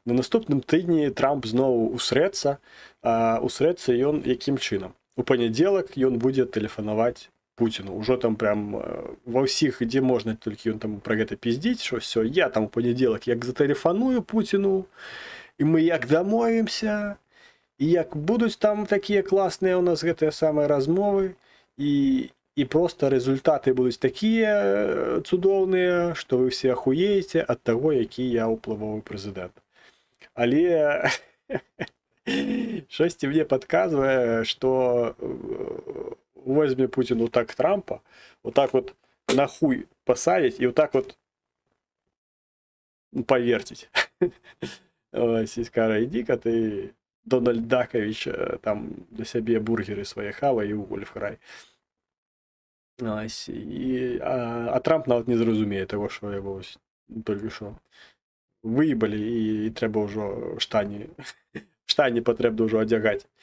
На наступным тыдні Трамп зноў усрэцца, усрэцца ён якім чынам. У панядзелак ён будзе тэлефанаваць Пуціну. Ужо там прям ва ўсіх, дзе можна, толькі ён там пра гэта пиздзіць, што ўсё, я там у панядзелак як затэлефаную Пуціну, і мы як дамовімся, і як будуць там такія класныя ў нас гэтыя самыя размовы, і просто результаты будуць такія цудоўныя, што вы все ахуееце ад таго, які я ўплывовы прэзідэнт. Але штосьці мне падказвае, што возьме Путін вот так Трампа, вот так вот на хуй посадить и вот так вот повертить. Сіськара, иди-ка ты, Дональд Дакович, там для себе бургеры свои хавай и уволь в край. А Трамп нават не зразумее того, что его только что выебали, и трэба ўжо штані патрэбна ўжо адзягаць.